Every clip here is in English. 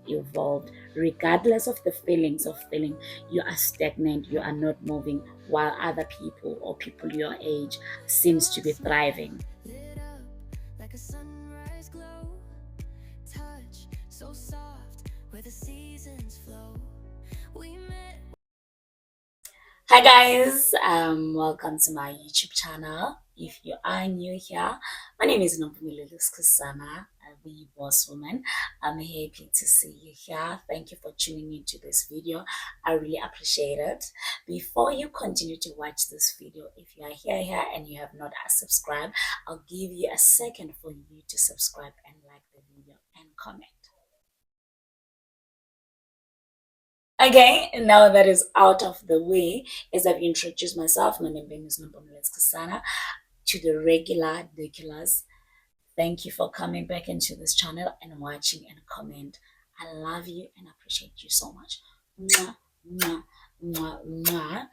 evolved, regardless of the feelings of feeling you are stagnant, you are not moving, while other people or people your age seems to be thriving. Lit up like a sunrise glow, touch so soft where the seasons flow. We met. Hi guys, welcome to my YouTube channel. If you are new here, my name is unmotivated, the boss woman. I'm happy to see you here. Thank you for tuning into this video. I really appreciate it. Before you continue to watch this video, if you are here and you have not subscribed, I'll give you a second for you to subscribe and like the video and comment. Okay, now that is out of the way, as I've introduced myself, my name is Sana. To the regular ridiculous, thank you for coming back into this channel and watching and comment. I love you and appreciate you so much. Mwah, mwah, mwah, mwah.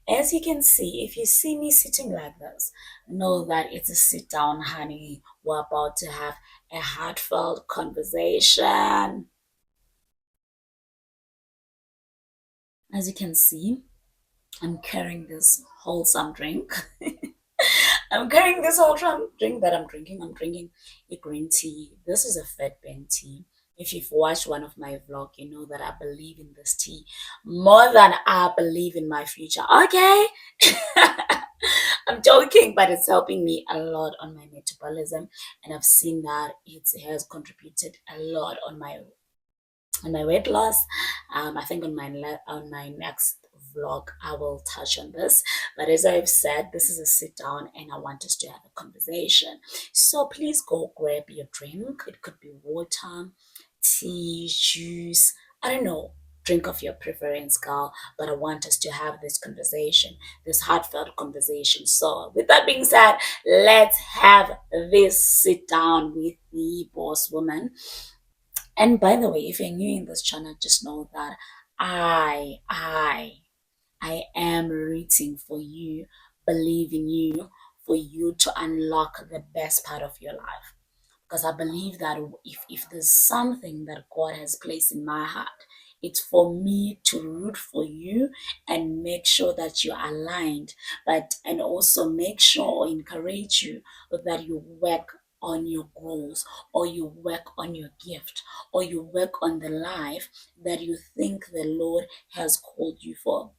As you can see, if you see me sitting like this, know that it's a sit down, honey. We're about to have a heartfelt conversation. As you can see, I'm carrying this wholesome drink. I'm carrying this wholesome drink that I'm drinking. I'm drinking a green tea. This is a fat burn tea. If you've watched one of my vlog, you know that I believe in this tea more than I believe in my future. Okay? I'm joking, but it's helping me a lot on my metabolism, and I've seen that it has contributed a lot on my weight loss. I think on my next vlog I will touch on this, but as I've said, this is a sit down and I want us to have a conversation. So please go grab your drink. It could be water, tea, juice, I don't know, drink of your preference, girl, but I want us to have this conversation, this heartfelt conversation. So with that being said, let's have this sit down with the boss woman. And by the way, if you're new in this channel, just know that I I am rooting for you, believe in you, for you to unlock the best part of your life. Because I believe that if there's something that God has placed in my heart, it's for me to root for you and make sure that you're aligned, but and also make sure or encourage you that you work on your goals, or you work on your gift, or you work on the life that you think the Lord has called you for.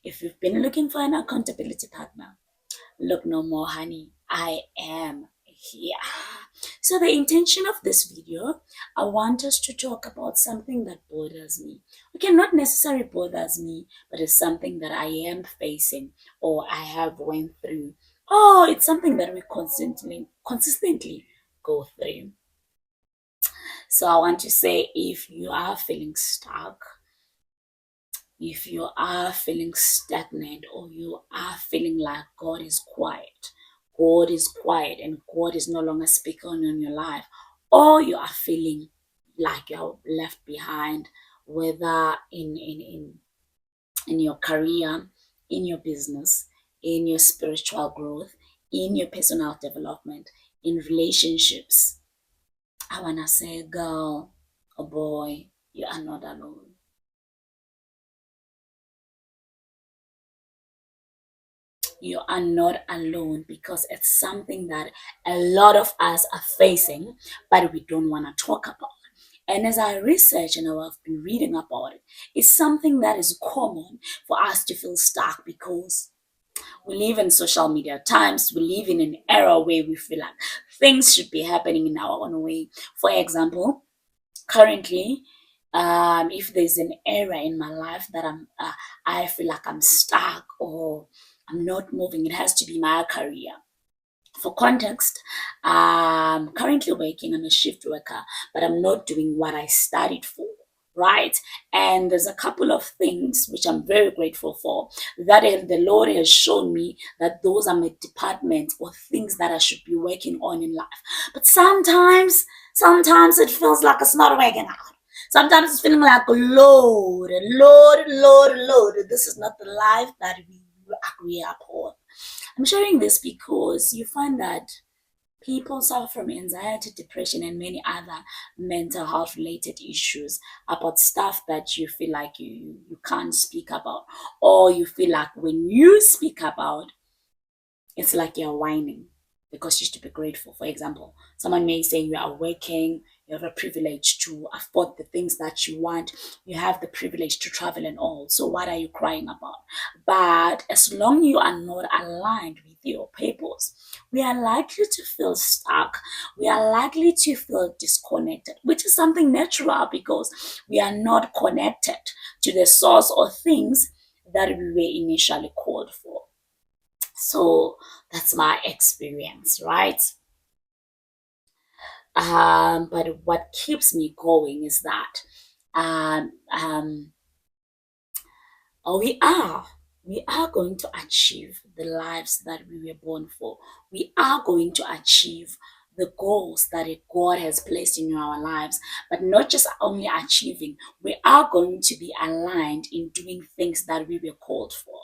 If you've been looking for an accountability partner, look no more, honey. I am here. So the intention of this video, I want us to talk about something that bothers me. Okay, not necessarily bothers me, but it's something that I am facing or I have went through. Oh, it's something that we consistently go through. So I want to say, if you are feeling stuck, if you are feeling stagnant, or you are feeling like God is quiet and God is no longer speaking on your life, or you are feeling like you're left behind, whether in your career, in your business, in your spiritual growth, in your personal development, in relationships, I want to say, girl or boy, you are not alone. You are not alone, because it's something that a lot of us are facing, but we don't want to talk about. And as I research and I've been reading about it, it's something that is common for us to feel stuck, because we live in social media times. We live in an era where we feel like things should be happening in our own way. For example, currently, if there's an area in my life that I feel like I'm stuck or I'm not moving, it has to be my career. For context, I'm currently working. I'm a shift worker, but I'm not doing what I studied for, right? And there's a couple of things which I'm very grateful for, that the Lord has shown me that those are my departments or things that I should be working on in life. But sometimes it feels like it's not working out. Sometimes it's feeling like, Lord, this is not the life that we agree upon. I'm sharing this because you find that People suffer from anxiety, depression, and many other mental health related issues about stuff that you feel like you can't speak about, or you feel like when you speak about, it's like you're whining because you should be grateful. For example, someone may say you are working, you have a privilege to afford the things that you want, you have the privilege to travel and all. So what are you crying about? But as long you are not aligned with your purpose, we are likely to feel stuck. We are likely to feel disconnected, which is something natural because we are not connected to the source or things that we were initially called for. So that's my experience, right? But what keeps me going is that um, um, or we are going to achieve the lives that we were born for. We are going to achieve the goals that God has placed in our lives, but not just only achieving, we are going to be aligned in doing things that we were called for.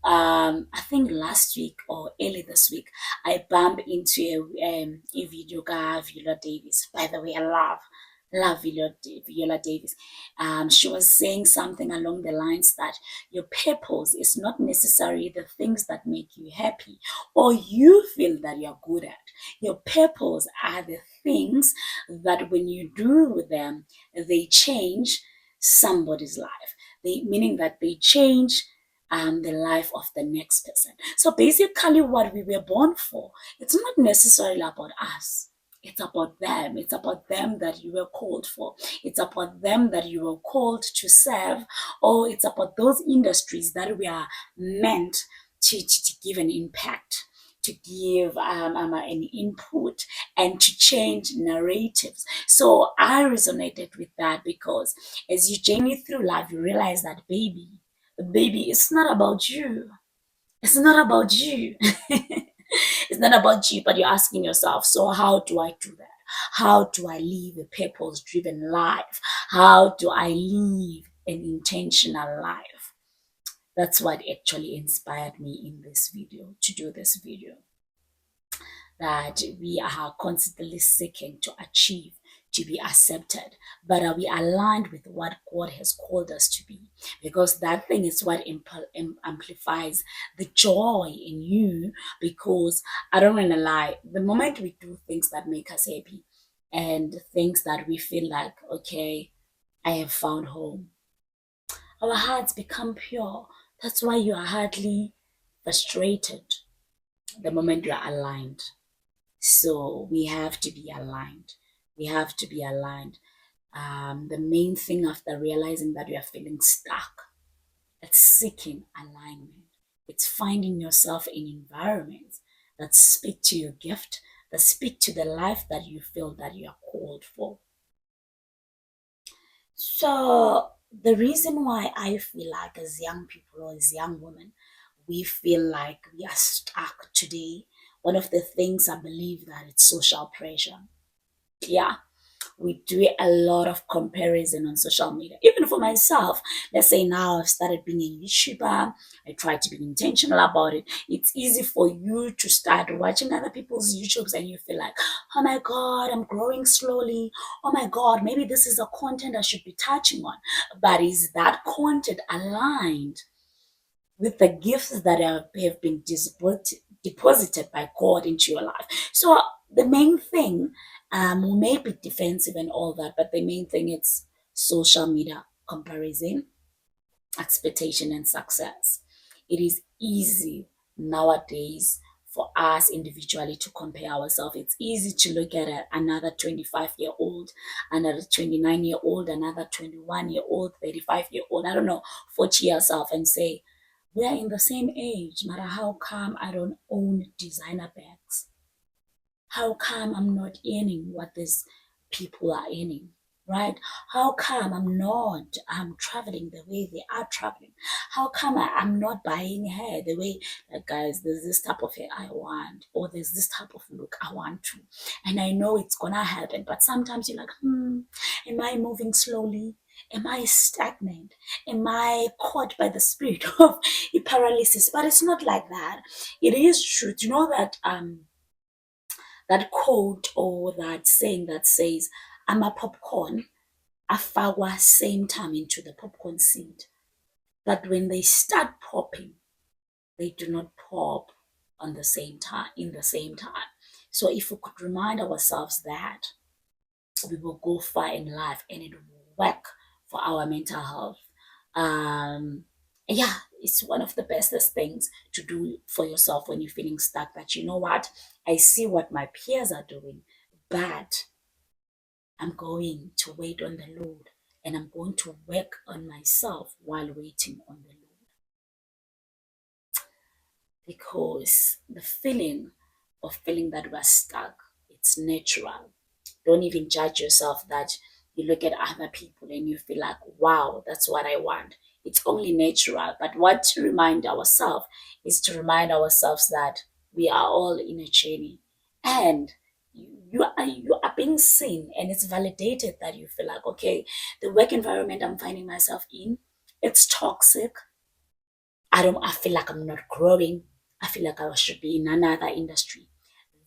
I think last week or early this week, I bumped into a video guy, Viola Davis. By the way, I love Viola Davis. She was saying something along the lines that your purpose is not necessarily the things that make you happy or you feel that you're good at. Your purpose are the things that when you do them, they change somebody's life. Meaning that they change the life of the next person. So basically, what we were born for, it's not necessarily about us. It's about them. It's about them that you were called for. It's about them that you were called to serve, or it's about those industries that we are meant to give an impact, to give an input, and to change narratives. So I resonated with that because as you journey through life, you realize that, baby, it's not about you. It's not about you. It's not about you, but you're asking yourself, so how do I do that? How do I live a purpose driven life? How do I live an intentional life? That's what actually inspired me in this video, to do this video. That we are constantly seeking to achieve, to be accepted, but are we aligned with what God has called us to be? Because that thing is what amplifies the joy in you. Because I don't want to lie, the moment we do things that make us happy and things that we feel like, okay, I have found home, our hearts become pure. That's why you are hardly frustrated the moment you are aligned. So we have to be aligned. We have to be aligned. The main thing after realizing that you are feeling stuck, it's seeking alignment. It's finding yourself in environments that speak to your gift, that speak to the life that you feel that you are called for. So the reason why I feel like as young people or as young women, we feel like we are stuck today. One of the things I believe that it's social pressure. Yeah, we do a lot of comparison on social media. Even for myself, let's say now I've started being a YouTuber, I try to be intentional about it. It's easy for you to start watching other people's YouTubes and you feel like, oh my God, I'm growing slowly. Oh my God, maybe this is a content I should be touching on. But is that content aligned with the gifts that have been deposited by God into your life? So the main thing, we may be defensive and all that, but the main thing is social media comparison, expectation, and success. It is easy nowadays for us individually to compare ourselves. It's easy to look at another 25-year-old, another 29-year-old, another 21-year-old, 35-year-old, I don't know, 40 years old, and say, we are in the same age, matter how come I don't own designer bags? How come I'm not earning what these people are earning? Right? How come I'm traveling the way they are traveling? How come I'm not buying hair the way, like, guys, there's this type of hair I want, or there's this type of look I want to. And I know it's gonna happen, but sometimes you're like, am I moving slowly? Am I stagnant? Am I caught by the spirit of paralysis? But it's not like that. It is true to know that That quote or that saying that says, I'm a popcorn, afagwa same time into the popcorn seed. That when they start popping, they do not pop on the same time, in the same time. So if we could remind ourselves that, we will go far in life and it will work for our mental health. Um, yeah, it's one of the bestest things to do for yourself when you're feeling stuck. That you know what, I see what my peers are doing, but I'm going to wait on the Lord and I'm going to work on myself while waiting on the Lord. Because the feeling of feeling that we're stuck, it's natural. Don't even judge yourself that you look at other people and you feel like, wow, that's what I want. It's only natural. But what to remind ourselves is to remind ourselves that we are all in a journey and you are being seen, and it's validated that you feel like, okay, the work environment I'm finding myself in, it's toxic. I feel like I'm not growing. I feel like I should be in another industry.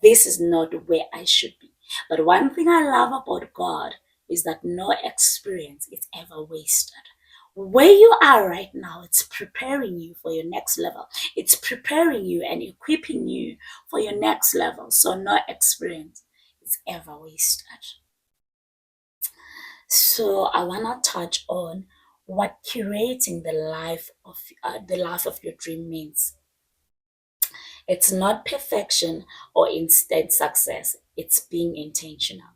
This is not where I should be. But one thing I love about God is that no experience is ever wasted. Where you are right now, it's preparing you for your next level. It's preparing you and equipping you for your next level. So no experience is ever wasted. So I wanna touch on what curating the life of your dream means. It's not perfection or instant success. It's being intentional.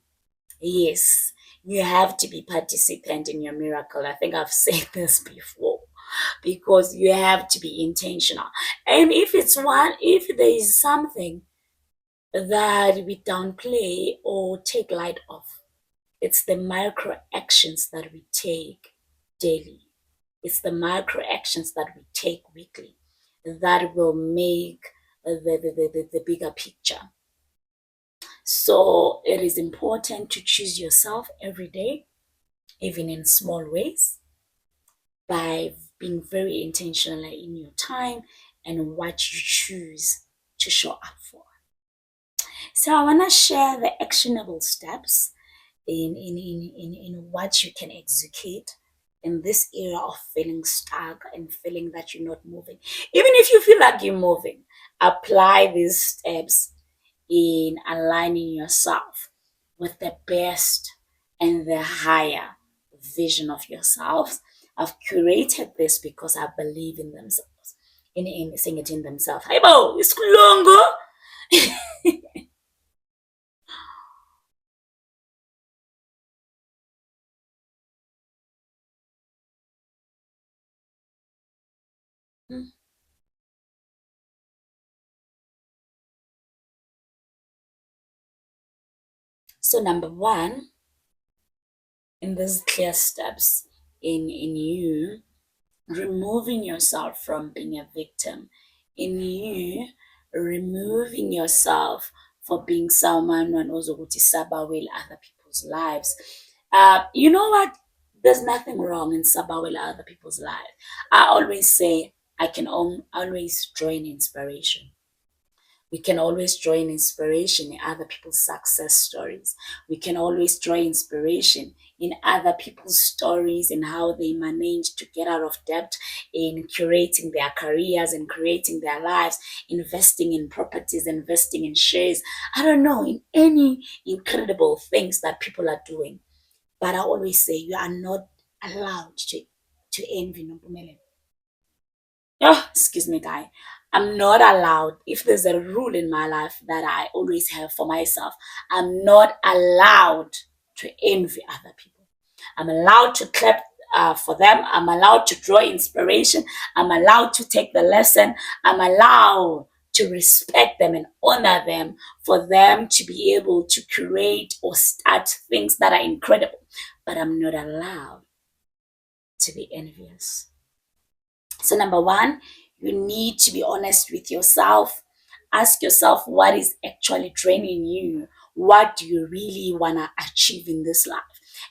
Yes, you have to be participant in your miracle. I think I've said this before because you have to be intentional. And if there is something that we downplay or take light of, it's the micro actions that we take daily. It's the micro actions that we take weekly that will make the bigger picture. So it is important to choose yourself every day, even in small ways, by being very intentional in your time and what you choose to show up for. So I want to share the actionable steps in what you can execute in this era of feeling stuck and feeling that you're not moving. Even if you feel like you're moving, apply these steps in aligning yourself with the best and the higher vision of yourselves. I've curated this because I believe in themselves, in saying it in themselves. Hey, Bo, it's longer. So number one, in these clear steps in you removing yourself from being a victim, in you removing yourself for being someone who knows ukuthi sabawela other people's lives. You know what? There's nothing wrong in sabawela other people's lives. I always say I can always draw an inspiration. We can always draw in inspiration in other people's success stories. We can always draw inspiration in other people's stories and how they managed to get out of debt, in curating their careers and creating their lives, investing in properties, investing in shares. I don't know, in any incredible things that people are doing. But I always say you are not allowed to envy Nompumelelo. Oh, excuse me, guy. I'm not allowed. If there's a rule in my life that I always have for myself, I'm not allowed to envy other people. I'm allowed to clap for them. I'm allowed to draw inspiration. I'm allowed to take the lesson. I'm allowed to respect them and honor them for them to be able to create or start things that are incredible. But I'm not allowed to be envious. So, number one, you need to be honest with yourself. Ask yourself what is actually draining you. What do you really want to achieve in this life?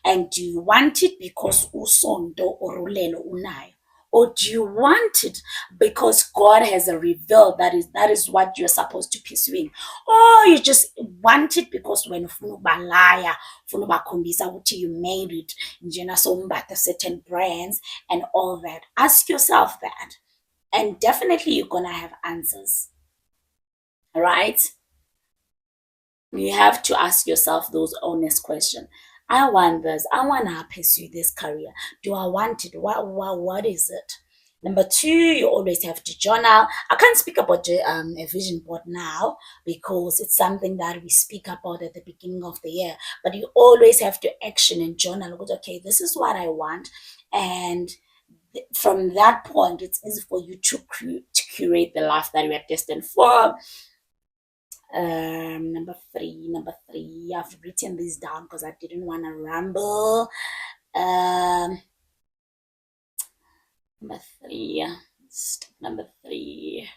And do you want it because usondo or ulelo unayo? or do you want it because God has revealed that is what you're supposed to pursue, or you just want it because when ufuna ukubalaya ufuna ubakhombisa ukuthi you made it njena sombatha certain brands and all that? Ask yourself that, and definitely you're gonna have answers, right? You have to ask yourself those honest questions. I want this. I want to pursue this career. Do I want it? What is it? Number two, you always have to journal. I can't speak about a vision board now because it's something that we speak about at the beginning of the year. But you always have to action and journal. Okay, this is what I want, and from that point, it's easy for you to curate the life that you are destined for. Number three, I've written this down because I didn't want to ramble. Um, number three, step number three,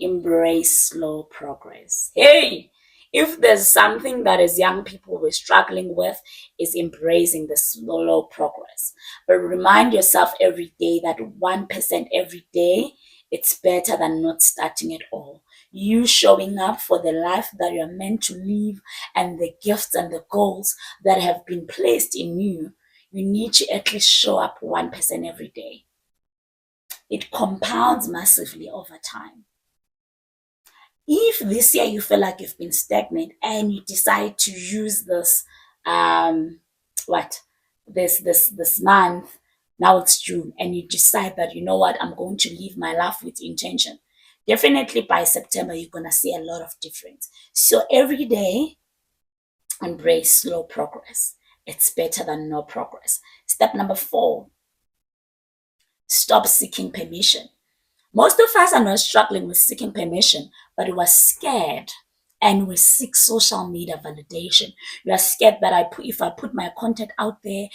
embrace slow progress. Hey, if there's something that as young people we're struggling with, is embracing the slow progress. But remind yourself every day that 1% every day, it's better than not starting at all. You showing up for the life that you're meant to live and the gifts and the goals that have been placed in you, you need to at least show up 1% every day. It compounds massively over time. If this year you feel like you've been stagnant and you decide to use this what this month, now it's June, and you decide that, you know what, I'm going to live my life with intention, definitely by September you're going to see a lot of difference. So every day, embrace slow progress. It's better than no progress. Step number 4, stop seeking permission. Most of us are not struggling with seeking permission, but we are scared and we seek social media validation. You are scared that if I put my content out there,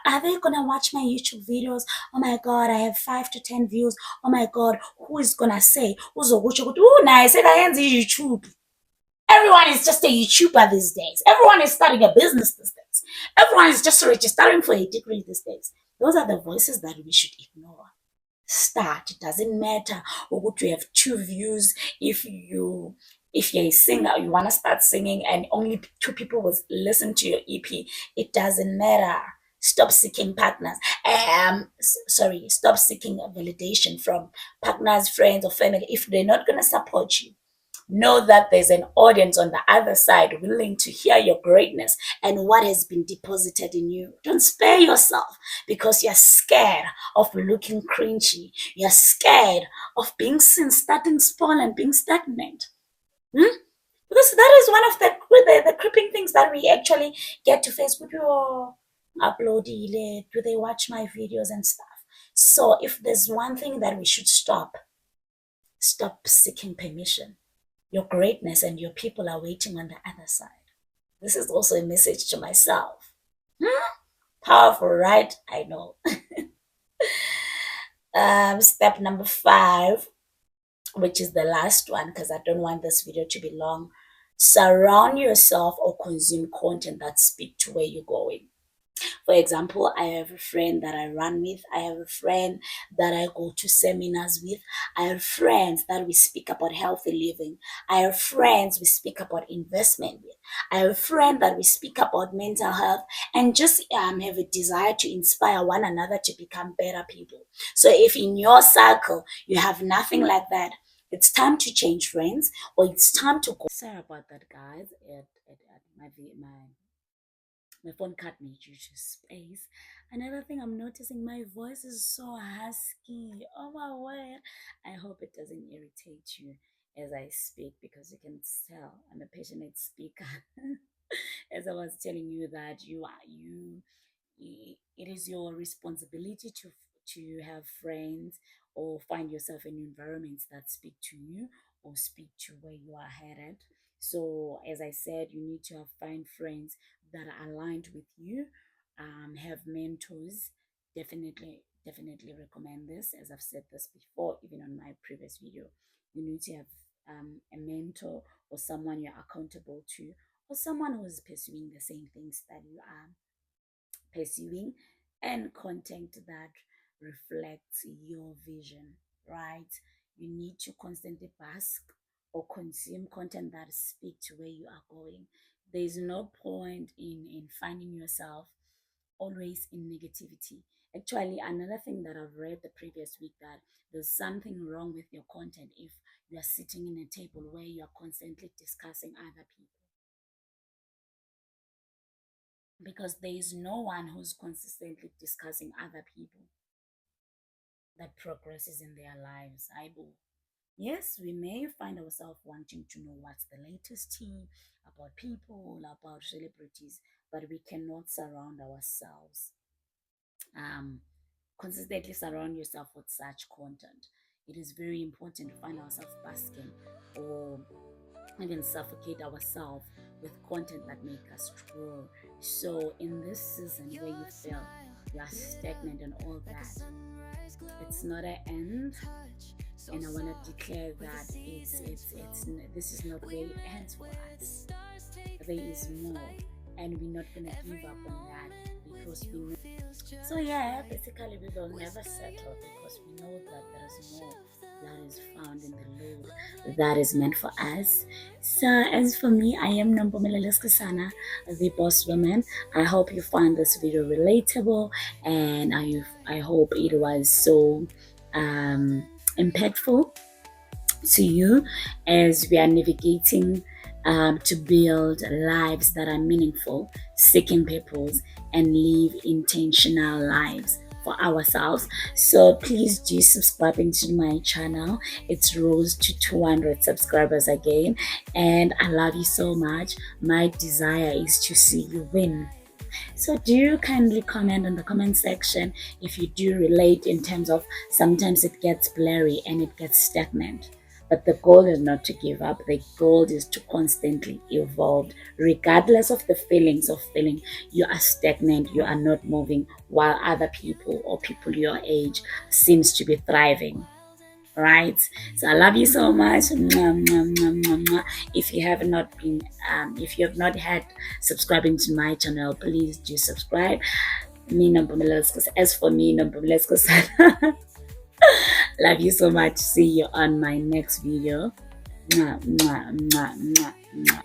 are they gonna watch my YouTube videos? Oh my God, I have 5 to 10 views. Oh my God, who is gonna say? Oh, nice, I YouTube. Everyone is just a YouTuber these days. Everyone is starting a business these days. Everyone is just registering for a degree these days. Those are the voices that we should ignore. Start. It doesn't matter what you have 2 views. If you're a singer, you want to start singing and only 2 people will listen to your EP, it doesn't matter. Stop seeking partners. Stop seeking validation from partners, friends, or family if they're not gonna support you. Know that there's an audience on the other side willing to hear your greatness and what has been deposited in you. Don't spare yourself because you're scared of looking cringy. You're scared of being seen starting small and being stagnant. Because that is one of the creeping things that we actually get to face. With your upload, do they watch my videos and stuff? So if there's one thing that we should stop seeking permission. Your greatness and your people are waiting on the other side. This is also a message to myself. Powerful, right? I know. Step number 5, which is the last one, because I don't want this video to be long. Surround yourself or consume content that speak to where you're going. For example, I have a friend that I run with. I have a friend that I go to seminars with. I have friends that we speak about healthy living. I have friends we speak about investment with. I have a friend that we speak about mental health and just have a desire to inspire one another to become better people. So if in your circle you have nothing like that, it's time to change friends, or it's time to go. Sorry about that, guys. My phone cut me due to space. Another thing I'm noticing, my voice is so husky. Oh my word. I hope it doesn't irritate you as I speak, because you can tell I'm a passionate speaker. As I was telling you that it is your responsibility to have friends or find yourself in environments that speak to you or speak to where you are headed. So as I said, you need to find friends that are aligned with you. Have mentors. Definitely recommend this. As I've said this before, even on my previous video, you need to have a mentor or someone you're accountable to, or someone who is pursuing the same things that you are pursuing, and content that reflects your vision, right? You need to constantly bask or consume content that speak to where you are going. There's no point in finding yourself always in negativity. Actually, another thing that I've read the previous week, that there's something wrong with your content if you are sitting in a table where you are constantly discussing other people, because there is no one who's consistently discussing other people that progresses in their lives. I believe. Yes, we may find ourselves wanting to know what's the latest tea about people, about celebrities, but we cannot surround ourselves. Um, Consistently surround yourself with such content. It is very important to find ourselves basking or even suffocate ourselves with content that make us grow. So in this season where you feel you are stagnant and all that, it's not an end, and I want to declare that this is not where it ends for us. There is more, and we're not gonna give up on that because we know. So yeah, basically we will never settle because we know that there is more that is found in the Lord that is meant for us. So as for me, I am Nombomeleleskasana, the boss woman. I hope you find this video relatable, and I hope it was so impactful to you as we are navigating to build lives that are meaningful, seeking purpose, and live intentional lives for ourselves. So please do subscribe into my channel. It's rose to 200 subscribers again, and I love you so much. My desire is to see you win. So do kindly comment in the comment section if you do relate, in terms of sometimes it gets blurry and it gets stagnant. But the goal is not to give up. The goal is to constantly evolve, regardless of the feelings of feeling you are stagnant, you are not moving, while other people or people your age seems to be thriving. Right, so I love you so much. Mwah, mwah, mwah, mwah, mwah. If you have not been if you have not had subscribing to my channel, please do subscribe. As for me, love you so much. See you on my next video. Mwah, mwah, mwah, mwah, mwah.